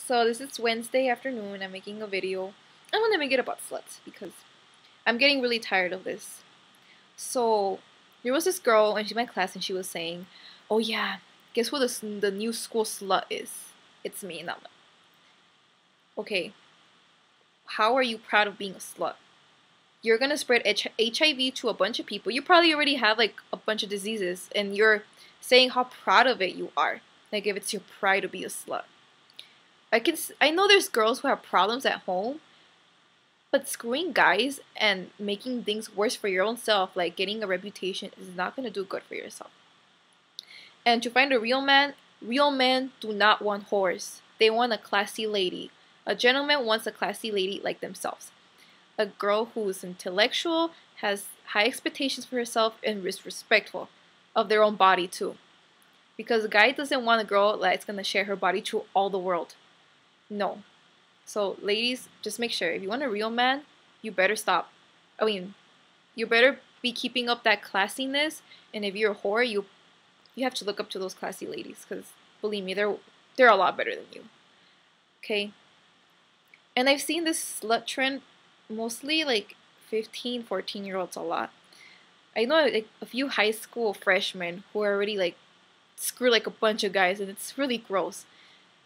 So this is Wednesday afternoon. I'm making a video. I'm gonna make it about sluts because I'm getting really tired of this. So there was this girl and she's in my class and she was saying, "Oh yeah, guess who the new school slut is? It's me." And I'm like, okay, how are you proud of being a slut? You're gonna spread HIV to a bunch of people. You probably already have like a bunch of diseases, and you're saying how proud of it you are. Like if it's your pride to be a slut. I know there's girls who have problems at home, but screwing guys and making things worse for your own self, like getting a reputation, is not gonna do good for yourself. And to find a real men do not want whores. They want a classy lady. A gentleman wants a classy lady like themselves. A girl who is intellectual, has high expectations for herself, and is respectful of their own body too. Because a guy doesn't want a girl that's gonna share her body to all the world. No. So ladies, just make sure if you want a real man, you better stop. I mean, you better be keeping up that classiness. And if you're a whore, you have to look up to those classy ladies, because believe me, they're a lot better than you. Okay. And I've seen this slut trend mostly like 15, 14-year-olds a lot. I know like a few high school freshmen who are already like screw like a bunch of guys, and it's really gross.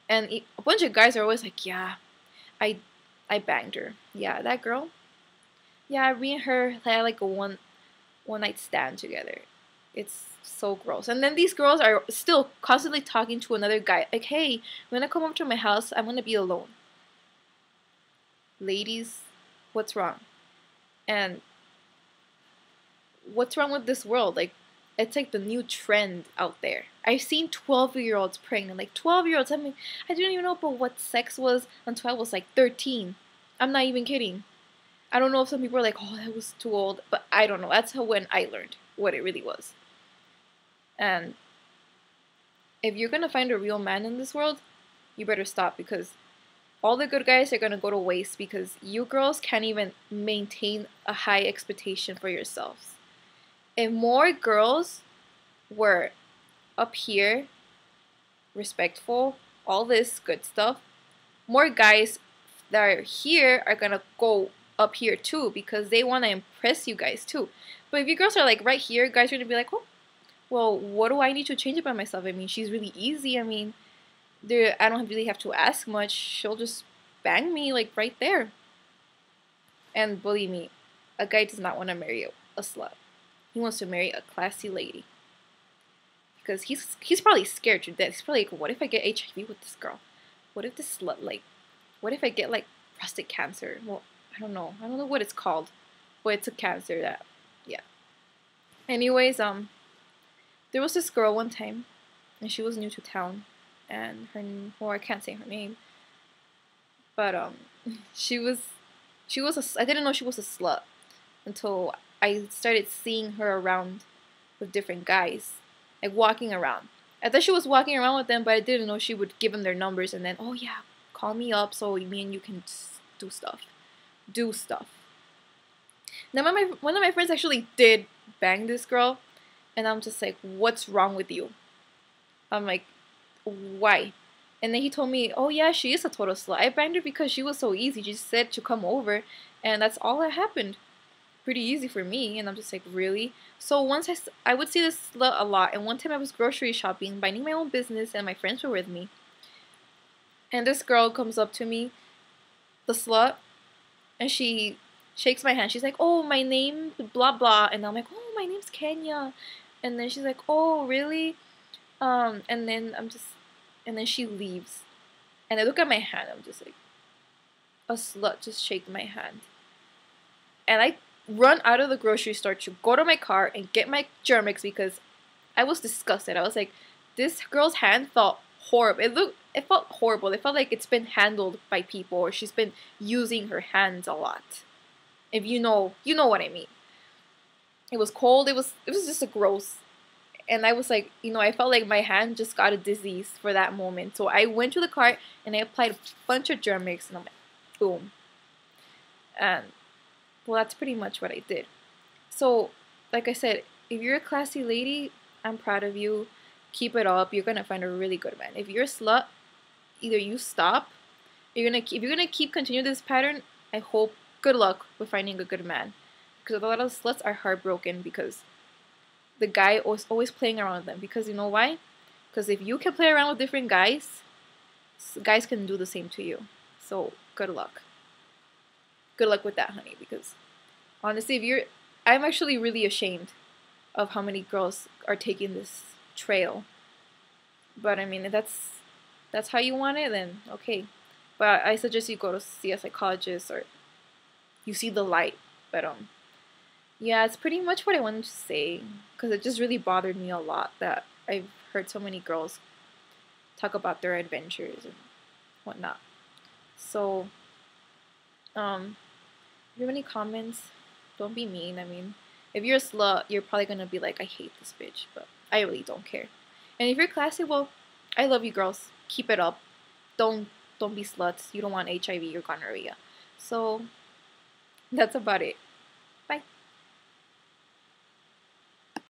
And a bunch of guys are always like, yeah, I I banged her. Yeah, that girl. Yeah, me and her had like a one night stand together. It's so gross. And then these girls are still constantly talking to another guy. Like, hey, when I come up to my house, I'm gonna be alone. Ladies, what's wrong? And what's wrong with this world? Like, it's like the new trend out there. I've seen 12-year-olds pregnant. Like 12-year-olds. I mean, I didn't even know about what sex was until I was like 13. I'm not even kidding. I don't know if some people are like, oh, that was too old, but I don't know. That's how when I learned what it really was. And if you're gonna find a real man in this world, you better stop, because all the good guys are gonna go to waste because you girls can't even maintain a high expectation for yourselves. If more girls were up here, respectful, all this good stuff, more guys that are here are gonna go up here too, because they want to impress you guys too. But if you girls are like right here, guys are gonna be like, oh, well, what do I need to change about myself? I mean, she's really easy. I mean, I don't really have to ask much. She'll just bang me like right there. And believe me, a guy does not want to marry a slut. He wants to marry a classy lady. Because he's probably scared to death. He's probably like, what if I get HIV with this girl? What if this slut, like, what if I get like prostate cancer? Well, I don't know. I don't know what it's called. But it's a cancer that, yeah. Anyways, there was this girl one time, and she was new to town, and well, I can't say her name, but she was I didn't know she was a slut until I started seeing her around with different guys, like walking around. I thought she was walking around with them, but I didn't know she would give them their numbers and then, oh yeah, call me up so me and you can do stuff. Now one of my friends actually did bang this girl, and I'm just like, what's wrong with you? I'm like, why? And then he told me, oh yeah, she is a total slut. I banged her because she was so easy. She just said to come over, and that's all that happened. Pretty easy for me. And I'm just like, really? So once I would see this slut a lot, and one time I was grocery shopping, minding my own business, and my friends were with me. And this girl comes up to me, the slut, and she shakes my hand. She's like, oh, my name, blah, blah. And I'm like, oh, my name's Kenya. And then she's like, oh, really? And then she leaves. And I look at my hand. I'm just like, a slut just shaked my hand. And I run out of the grocery store to go to my car and get my Germix because I was disgusted. I was like, this girl's hand felt horrible. It felt horrible. It felt like it's been handled by people, or she's been using her hands a lot. If you know what I mean. It was cold. It was just a gross. And I was like, I felt like my hand just got a disease for that moment. So I went to the cart and I applied a bunch of Germix, and I'm like, boom. And well, that's pretty much what I did. So, like I said, if you're a classy lady, I'm proud of you. Keep it up. You're gonna find a really good man. If you're a slut, either you stop if you're gonna keep continue this pattern, I hope good luck with finding a good man, because a lot of sluts are heartbroken because the guy was always playing around with them. Because you know why? Because if you can play around with different guys, guys can do the same to you. So good luck. Good luck with that, honey. Because honestly, I'm actually really ashamed of how many girls are taking this trail. But I mean, if that's how you want it, then okay. But I suggest you go to see a psychologist or you see the light. But yeah, it's pretty much what I wanted to say, because it just really bothered me a lot that I've heard so many girls talk about their adventures and whatnot. So, if you have any comments, don't be mean. I mean, if you're a slut, you're probably gonna be like, I hate this bitch, but I really don't care. And if you're classy, well, I love you girls. Keep it up. Don't be sluts. You don't want HIV or gonorrhea. So, that's about it. Bye.